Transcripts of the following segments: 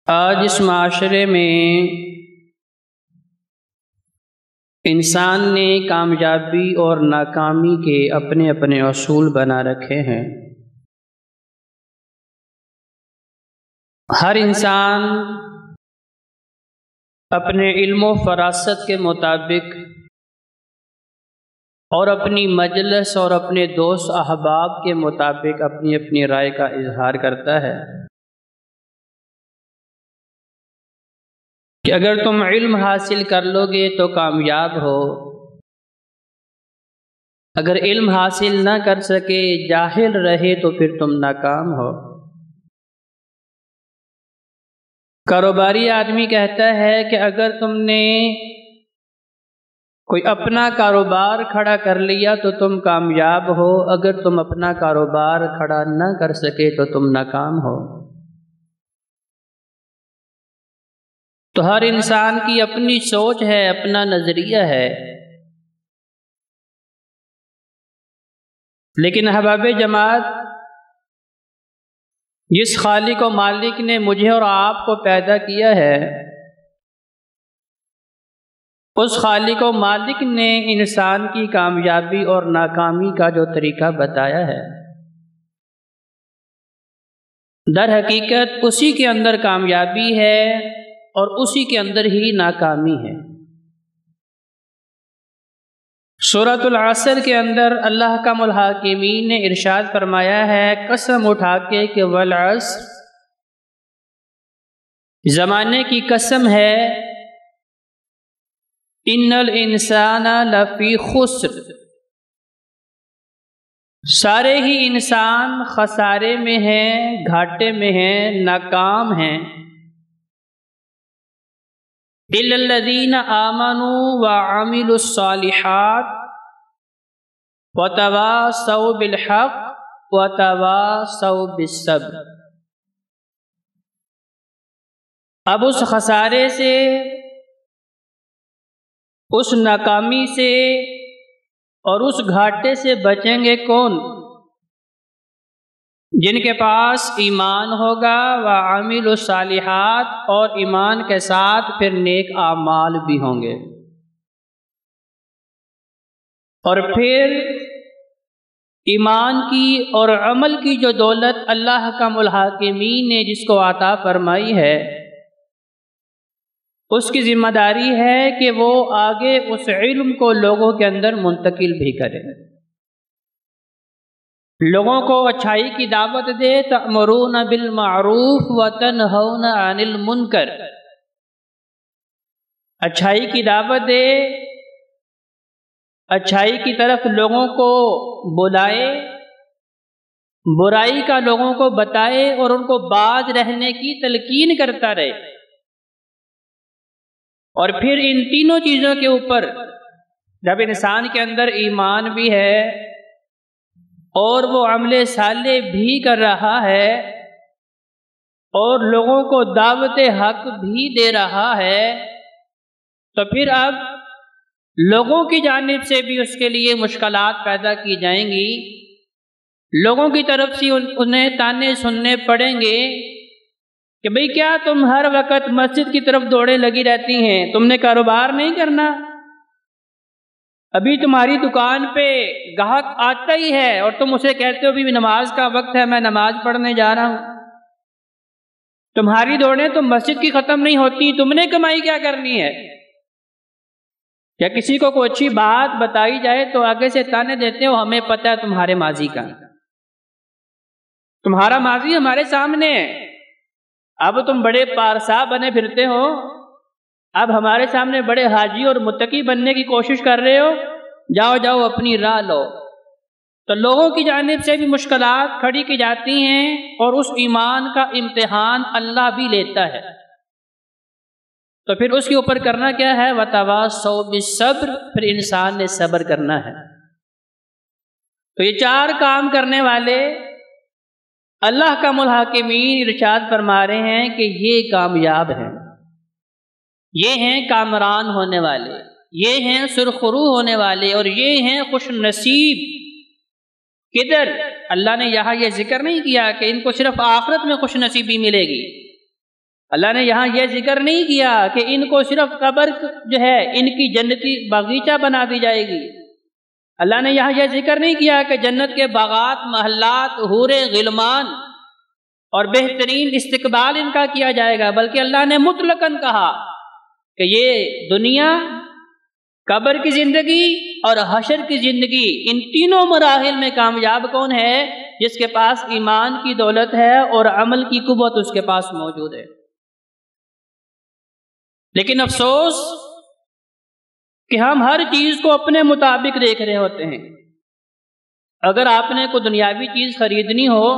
آج اس معاشرے میں انسان نے کامیابی اور ناکامی کے اپنے اپنے اصول بنا رکھے ہیں۔ ہر انسان اپنے علم و فراست کے مطابق اور اپنی مجلس اور اپنے دوست احباب کے مطابق اپنی اپنی رائے کا اظہار کرتا ہے کہ اگر تم علم حاصل کر لو گے تو کامیاب ہو، اگر علم حاصل نہ کر سکے، جاہل رہے تو پھر تم ناکام ہو۔ کاروباری آدمی کہتا ہے کہ اگر تم نے کوئی اپنا کاروبار کھڑا کر لیا تو تم کامیاب ہو، اگر تم اپنا کاروبار کھڑا نہ کر سکے تو تم ناکام ہو۔ تو ہر انسان کی اپنی سوچ ہے، اپنا نظریہ ہے، لیکن احباب جماعت، جس خالق و مالک نے مجھے اور آپ کو پیدا کیا ہے، اس خالق و مالک نے انسان کی کامیابی اور ناکامی کا جو طریقہ بتایا ہے، در حقیقت اسی کے اندر کامیابی ہے اور اسی کے اندر ہی ناکامی ہے۔ سورۃ العصر کے اندر اللہ کا الحاکمین نے ارشاد فرمایا ہے، قسم اٹھا کے کہ والعصر، زمانے کی قسم ہے، ان الانسان لفی خسر، سارے ہی انسان خسارے میں ہیں، گھاٹے میں ہیں، ناکام ہیں، الا الذین آمنوا وعملوا الصالحات وتواصوا بالحق وتواصوا بالصبر۔ اب اس خسارے سے، اس ناکامی سے اور اس گھاٹے سے بچیں گے کون؟ جن کے پاس ایمان ہوگا، وعاملوا الصالحات، اور ایمان کے ساتھ پھر نیک اعمال بھی ہوں گے، اور پھر ایمان کی اور عمل کی جو دولت اللہ کا الحاکمین نے جس کو عطا فرمائی ہے، اس کی ذمہ داری ہے کہ وہ آگے اس علم کو لوگوں کے اندر منتقل بھی کرے، لوگوں کو اچھائی کی دعوت دے، تأمرون بالمعروف وتنہون عن المنکر، اچھائی کی دعوت دے، اچھائی کی طرف لوگوں کو بلائے، برائی کا لوگوں کو بتائے اور ان کو باز رہنے کی تلقین کرتا رہے۔ اور پھر ان تینوں چیزوں کے اوپر جب انسان کے اندر ایمان بھی ہے اور وہ عمل صالح بھی کر رہا ہے اور لوگوں کو دعوت حق بھی دے رہا ہے، تو پھر اب لوگوں کی جانب سے بھی اس کے لیے مشکلات پیدا کی جائیں گی، لوگوں کی طرف سے انہیں تانے سننے پڑیں گے کہ بھئی کیا تم ہر وقت مسجد کی طرف دوڑے لگی رہتی ہیں، تم نے کاروبار نہیں کرنا؟ ابھی تمہاری دکان پہ گاہک آتا ہی ہے اور تم اسے کہتے ہو بھی نماز کا وقت ہے، میں نماز پڑھنے جا رہا ہوں۔ تمہاری دوڑیں تو مسجد کی ختم نہیں ہوتی، تم نے کمائی کیا کرنی ہے؟ یا کسی کو کوئی اچھی بات بتائی جائے تو آگے سے تانے دیتے ہو، ہمیں پتہ ہے تمہارے ماضی کا، تمہارا ماضی ہمارے سامنے ہے، اب تم بڑے پارسا بنے پھرتے ہو، اب ہمارے سامنے بڑے حاجی اور متقی بننے کی کوشش کر رہے ہو، جاؤ جاؤ اپنی راہ لو۔ تو لوگوں کی جانب سے بھی مشکلات کھڑی کی جاتی ہیں اور اس ایمان کا امتحان اللہ بھی لیتا ہے، تو پھر اس کے اوپر کرنا کیا ہے؟ وتواصوا بالصبر، پھر انسان نے صبر کرنا ہے۔ تو یہ چار کام کرنے والے اللہ کا الحاکمین ارشاد فرما رہے ہیں کہ یہ کامیاب ہیں، یہ ہیں کامران ہونے والے، یہ ہیں سرخرو ہونے والے، اور یہ ہیں خوش نصیب۔ کدھر؟ اللہ نے یہاں یہ ذکر نہیں کیا کہ ان کو صرف آخرت میں خوش نصیبی ملے گی، اللہ نے یہاں یہ ذکر نہیں کیا کہ ان کو صرف قبر جو ہے ان کی جنتی باغیچہ بنا دی جائے گی. اللہ نے یہاں یہ ذکر نہیں کیا کہ جنت کے باغات، محلات، حورے، غلمان اور بہترین استقبال ان کا کیا جائے گا، بلکہ اللہ نے مطلقاً کہا کہ یہ دنیا، قبر کی زندگی اور حشر کی زندگی، ان تینوں مراحل میں کامیاب کون ہے؟ جس کے پاس ایمان کی دولت ہے اور عمل کی قوت اس کے پاس موجود ہے. لیکن افسوس کہ ہم ہر چیز کو اپنے مطابق دیکھ رہے ہوتے ہیں. اگر آپ نے کوئی دنیاوی چیز خریدنی ہو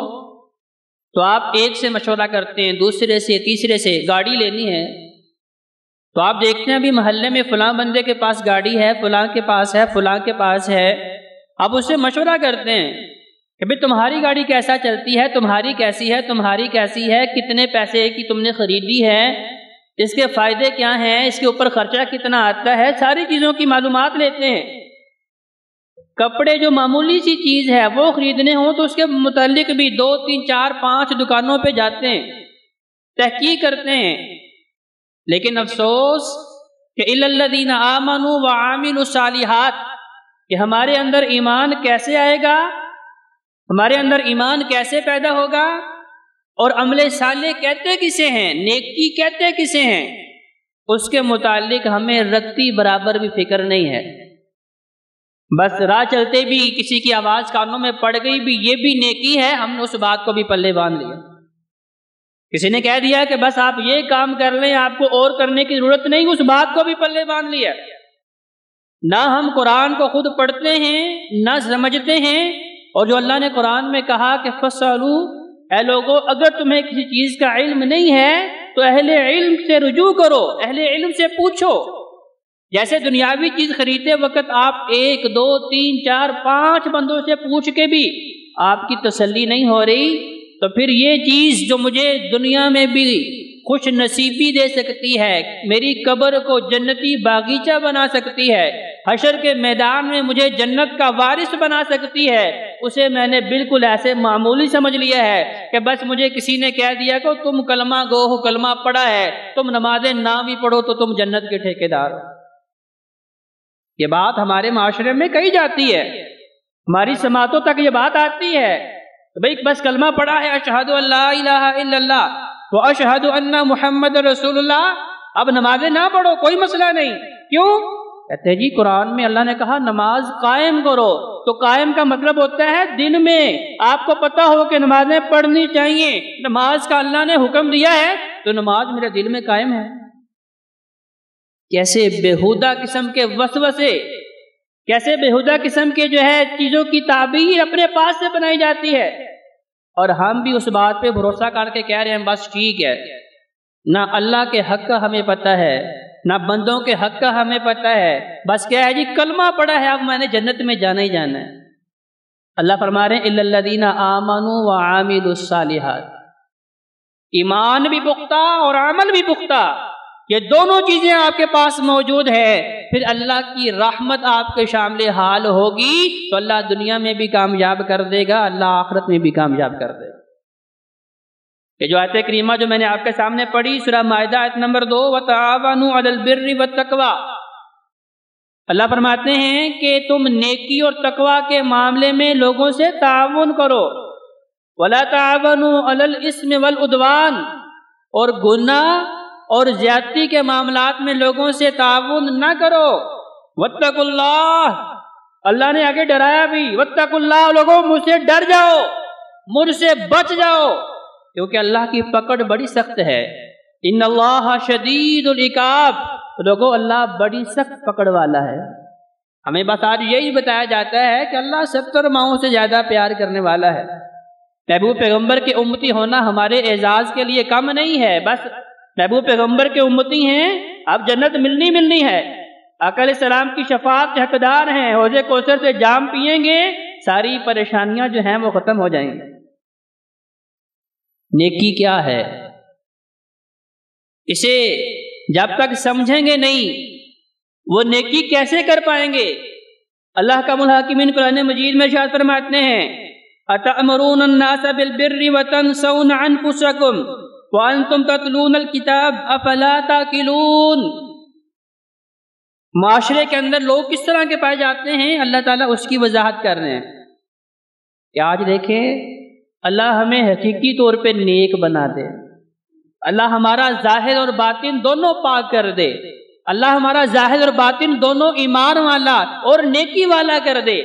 تو آپ ایک سے مشورہ کرتے ہیں، دوسرے سے، تیسرے سے. گاڑی لینی ہے تو آپ دیکھتے ہیں ابھی محلے میں فلاں بندے کے پاس گاڑی ہے، فلاں کے پاس ہے، فلاں کے پاس ہے. آپ اس سے مشورہ کرتے ہیں کہ بھئی تمہاری گاڑی کیسا چلتی ہے، تمہاری کیسی ہے، تمہاری کیسی ہے، کتنے پیسے کی تم نے خریدی ہے، اس کے فائدے کیا ہیں، اس کے اوپر خرچہ کتنا آتا ہے، ساری چیزوں کی معلومات لیتے ہیں. کپڑے جو معمولی سی چیز ہے وہ خریدنے ہوں تو اس کے متعلق بھی 2، 3، 4، 5 دکانوں پہ جاتے ہیں، تحقیق کرتے ہیں. لیکن افسوس کہ اِلَّا الَّذِينَ آمَنُوا وَعَمِلُوا الصَّالِحَاتِ، کہ ہمارے اندر ایمان کیسے آئے گا، ہمارے اندر ایمان کیسے پیدا ہوگا، اور عمل صالح کہتے کسے ہیں، نیکی کہتے کسے ہیں، اس کے متعلق ہمیں رتی برابر بھی فکر نہیں ہے. بس راہ چلتے بھی کسی کی آواز کانوں میں پڑ گئی بھی یہ بھی نیکی ہے، ہم نے اس بات کو بھی پلے باندھ لیا. کسی نے کہہ دیا کہ بس آپ یہ کام کر لیں، آپ کو اور کرنے کی ضرورت نہیں، اس بات کو بھی پلے باندھ لیا. نہ ہم قرآن کو خود پڑھتے ہیں، نہ سمجھتے ہیں. اور جو اللہ نے قرآن میں کہا کہ فَاسْأَلُوا، اے لوگو اگر تمہیں کسی چیز کا علم نہیں ہے تو اہل علم سے رجوع کرو، اہل علم سے پوچھو. جیسے دنیاوی چیز خریدتے وقت آپ 1، 2، 3، 4، 5 بندوں سے پوچھ کے بھی آپ کی تسلی نہیں ہو رہی، تو پھر یہ چیز جو مجھے دنیا میں بھی خوش نصیبی دے سکتی ہے، میری قبر کو جنتی باغیچہ بنا سکتی ہے، حشر کے میدان میں مجھے جنت کا وارث بنا سکتی ہے، اسے میں نے بالکل ایسے معمولی سمجھ لیا ہے کہ بس مجھے کسی نے کہہ دیا کہ تم کلمہ گو ہو، کلمہ پڑھا ہے، تم نمازیں نہ بھی پڑھو تو تم جنت کے ٹھیکیدار ہو. یہ بات ہمارے معاشرے میں کہی جاتی ہے، ہماری سماعتوں تک یہ بات آتی ہے کہ بھئی بس کلمہ پڑھا ہے، اشہد ان لا الہ الا اللہ واشہد ان محمد رسول اللہ، اب نمازیں نہ پڑھو کوئی مسئلہ نہیں. کیوں؟ کہتے ہیں جی قرآن میں اللہ نے کہا نماز قائم کرو، تو قائم کا مطلب ہوتا ہے دن میں آپ کو پتہ ہو کہ نمازیں پڑھنی چاہیے، نماز کا اللہ نے حکم دیا ہے تو نماز میرے دل میں قائم ہے. کیسے بےہودہ قسم کے وسوسے، کیسے بےہودہ قسم کے جو ہے چیزوں کی تعبیر اپنے پاس سے بنائی جاتی ہے، اور ہم بھی اس بات پہ بھروسہ کر کے کہہ رہے ہیں بس ٹھیک ہے. نہ اللہ کے حق کا ہمیں پتہ ہے، نہ بندوں کے حق کا ہمیں پتہ ہے، بس کیا ہے جی کلمہ پڑھا ہے اب میں نے جنت میں جانا ہی جانا ہے. اللہ فرما رہے ہیں اِلَّا الَّذِينَ آمَنُوا وَعَمِلُوا الصَّالِحَاتِ، ایمان بھی پختہ اور عمل بھی پختہ، یہ دونوں چیزیں آپ کے پاس موجود ہے، پھر اللہ کی رحمت آپ کے شامل حال ہوگی تو اللہ دنیا میں بھی کامیاب کر دے گا، اللہ آخرت میں بھی کامیاب کر دے گا. یہ جو آیت کریمہ جو میں نے آپ کے سامنے پڑھی سورہ مائدہ آیت نمبر 2، وَتَعَاوَنُوا عَلَى الْبِرِّ وَالتَّقْوَىٰ، اللہ فرماتے ہیں کہ تم نیکی اور تقوی کے معاملے میں لوگوں سے تعاون کرو، وَلَا تَعَاوَنُوا عَلَى الْإِثْمِ وَالْعُدْوَانِ، اور گناہ اور زیادتی کے معاملات میں لوگوں سے تعاون نہ کرو. وَاتَّقُوا اللَّهَ، اللہ نے آگے ڈرایا بھی، وَاتَّقُوا اللَّهَ، لوگوں مجھ سے ڈر جاؤ، مجھ سے بچ جاؤ، کیونکہ اللہ کی پکڑ بڑی سخت ہے. ان اللہ شدید العقاب، لوگوں اللہ بڑی سخت پکڑ والا ہے. ہمیں بس آج یہی بتایا جاتا ہے کہ اللہ 70 ماؤں سے زیادہ پیار کرنے والا ہے. محبوب پیغمبر کے امتی ہونا ہمارے اعزاز کے لیے کم نہیں ہے، بس محبوب پیغمبر کے امتی ہیں، اب جنت ملنی ہے، آقا علیہ السلام کی شفاعت کے حقدار ہیں، حوض کوثر سے جام پئیں گے، ساری پریشانیاں جو ہیں وہ ختم ہو جائیں گی. نیکی کیا ہے اسے جب تک سمجھیں گے نہیں وہ نیکی کیسے کر پائیں گے. اللہ کا الحاکمین قرآن مجید میں ارشاد فرماتے ہیں اَتَأْمُرُونَ النَّاسَ بِالْبِرِّ وَتَنْسَوْنَ أَنفُسَكُمْ، وَأَنْتُمْ تَتْلُونَ الْكِتَابَ أَفَلَا تَعْقِلُونَ۔ معاشرے کے اندر لوگ کس طرح کے پائے جاتے ہیں، اللہ تعالیٰ اس کی وضاحت کر رہے ہیں کہ آج دیکھیں اللہ ہمیں حقیقی طور پہ نیک بنا دے، اللہ ہمارا ظاہر اور باطن دونوں پاک کر دے، اللہ ہمارا ظاہر اور باطن دونوں ایمان والا اور نیکی والا کر دے۔